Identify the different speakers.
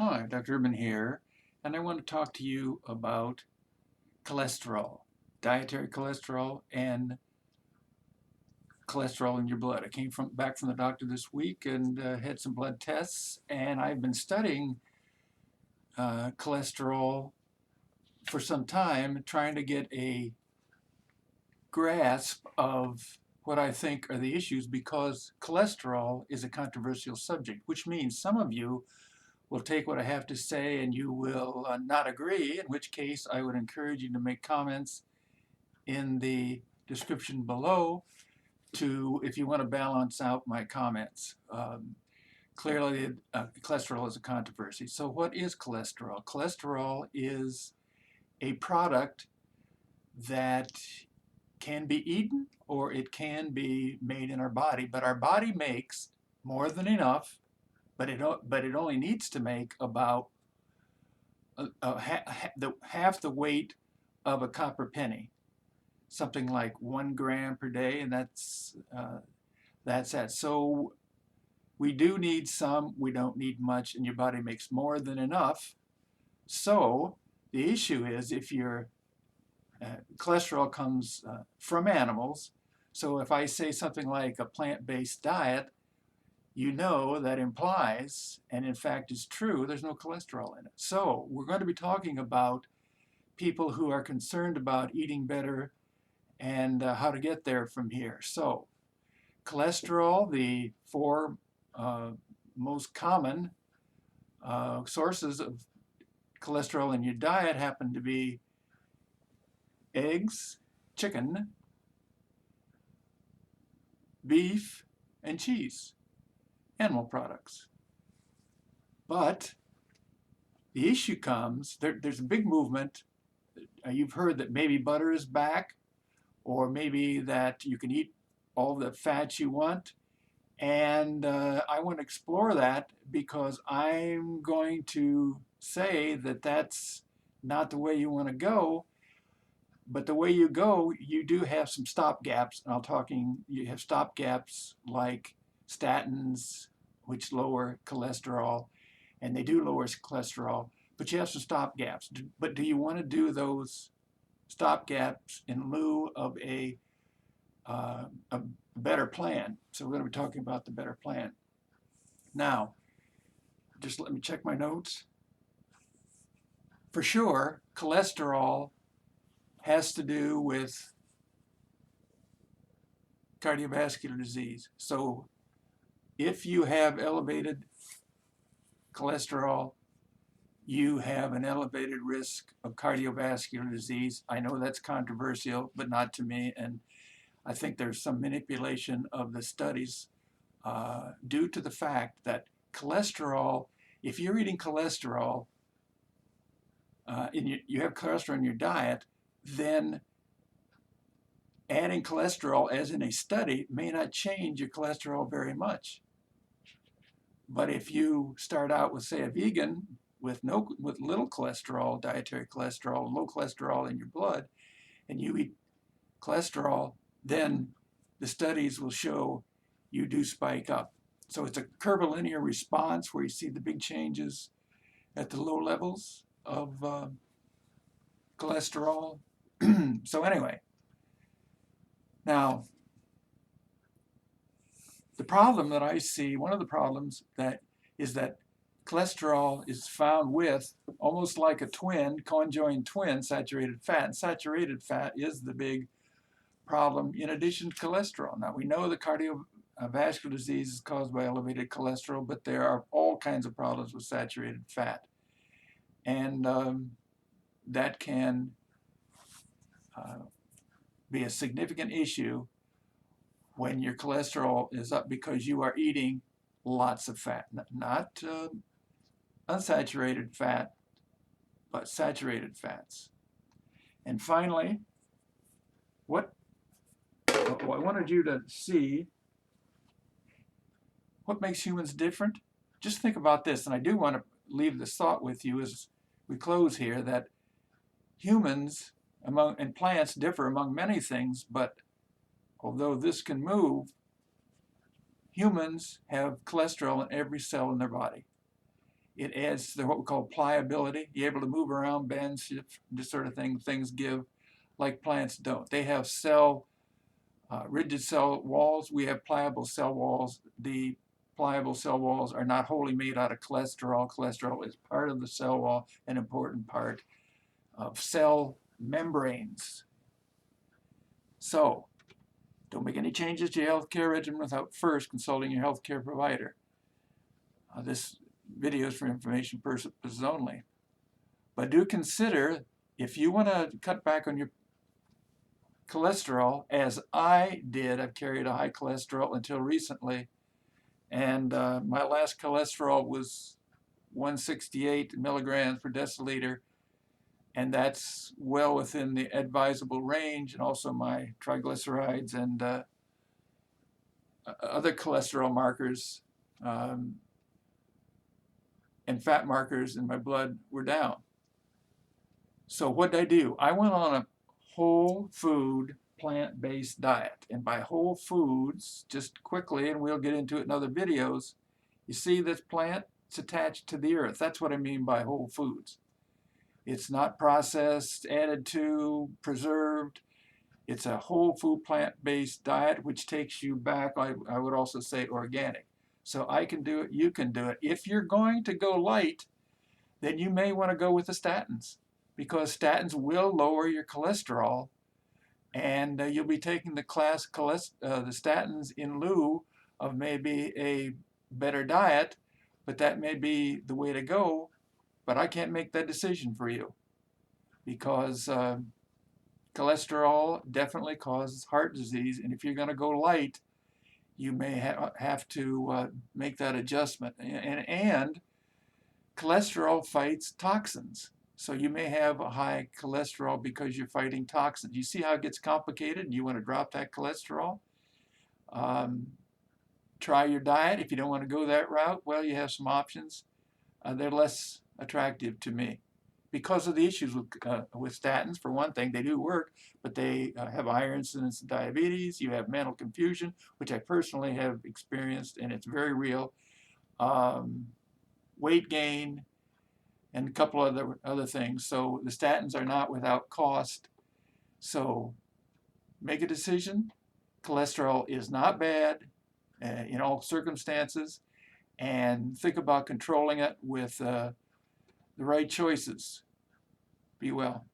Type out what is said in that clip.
Speaker 1: Hi, Dr. Urban here, and I want to talk to you about cholesterol, dietary cholesterol, and cholesterol in your blood. I came back from the doctor this week and had some blood tests, and I've been studying cholesterol for some time, trying to get a grasp of what I think are the issues because cholesterol is a controversial subject, which means some of you will take what I have to say and you will not agree, in which case I would encourage you to make comments in the description below if you want to balance out my comments. Clearly, cholesterol is a controversy. So what is cholesterol? Cholesterol is a product that can be eaten or it can be made in our body, but our body makes more than enough, but it only needs to make about half the weight of a copper penny, something like 1 gram per day, and that's that. So we do need some, we don't need much, and your body makes more than enough. So the issue is if your cholesterol comes from animals, so if I say something like a plant-based diet, you know that implies, and in fact is true, there's no cholesterol in it. So we're going to be talking about people who are concerned about eating better and how to get there from here. So cholesterol, the four most common sources of cholesterol in your diet happen to be eggs, chicken, beef, and cheese, animal products. But the issue comes, there's a big movement. You've heard that maybe butter is back, or maybe that you can eat all the fats you want. And I want to explore that because I'm going to say that that's not the way you want to go. But the way you go, you do have some stop gaps. And you have stop gaps like statins, which lower cholesterol, and they do lower cholesterol. But you have some stop gaps. But do you want to do those stop gaps in lieu of a better plan? So we're going to be talking about the better plan. Now, just let me check my notes. For sure, cholesterol has to do with cardiovascular disease. So if you have elevated cholesterol, you have an elevated risk of cardiovascular disease. I know that's controversial, but not to me. And I think there's some manipulation of the studies due to the fact that cholesterol, if you're eating cholesterol, you have cholesterol in your diet, then adding cholesterol, as in a study, may not change your cholesterol very much. But if you start out with, say, a vegan with little cholesterol, dietary cholesterol, low cholesterol in your blood, and you eat cholesterol, then the studies will show you do spike up. So it's a curvilinear response where you see the big changes at the low levels of cholesterol. So anyway, now the problem that I see, one of the problems is that cholesterol is found with almost like a twin, conjoined twin, saturated fat. And saturated fat is the big problem in addition to cholesterol. Now we know the cardiovascular disease is caused by elevated cholesterol, but there are all kinds of problems with saturated fat. And that can be a significant issue when your cholesterol is up because you are eating lots of fat, not unsaturated fat, but saturated fats. And finally, what I wanted you to see, what makes humans different? Just think about this, and I do want to leave this thought with you as we close here, that humans and plants differ among many things, but although this can move, humans have cholesterol in every cell in their body. It adds to what we call pliability. You're able to move around, bend, shift, this sort of thing. Things give like plants don't. They have rigid cell walls. We have pliable cell walls. The pliable cell walls are not wholly made out of cholesterol. Cholesterol is part of the cell wall, an important part of cell membranes. So, don't make any changes to your healthcare regimen without first consulting your healthcare provider. This video is for information purposes only. But do consider, if you want to cut back on your cholesterol, as I did, I've carried a high cholesterol until recently, and my last cholesterol was 168 milligrams per deciliter, and that's well within the advisable range, and also my triglycerides and other cholesterol markers and fat markers in my blood were down. So what did I do? I went on a whole food plant-based diet. And by whole foods, just quickly, and we'll get into it in other videos, you see this plant? It's attached to the earth. That's what I mean by whole foods. It's not processed, added to, preserved. It's a whole food plant-based diet, which takes you back, I would also say organic. So I can do it, you can do it. If you're going to go light, then you may want to go with the statins, because statins will lower your cholesterol, and you'll be taking the statins in lieu of maybe a better diet, but that may be the way to go. But I can't make that decision for you, because cholesterol definitely causes heart disease, and if you're going to go light, you may have to make that adjustment. And cholesterol fights toxins. So you may have a high cholesterol because you're fighting toxins. You see how it gets complicated, and you want to drop that cholesterol? Try your diet. If you don't want to go that route, well, you have some options. They're less attractive to me because of the issues with statins. For one thing, they do work, but they have a higher incidence of diabetes. You have mental confusion, which I personally have experienced, and it's very real. Weight gain, and a couple other things. So the statins are not without cost. So make a decision. Cholesterol is not bad in all circumstances, and think about controlling it with the right choices. Be well.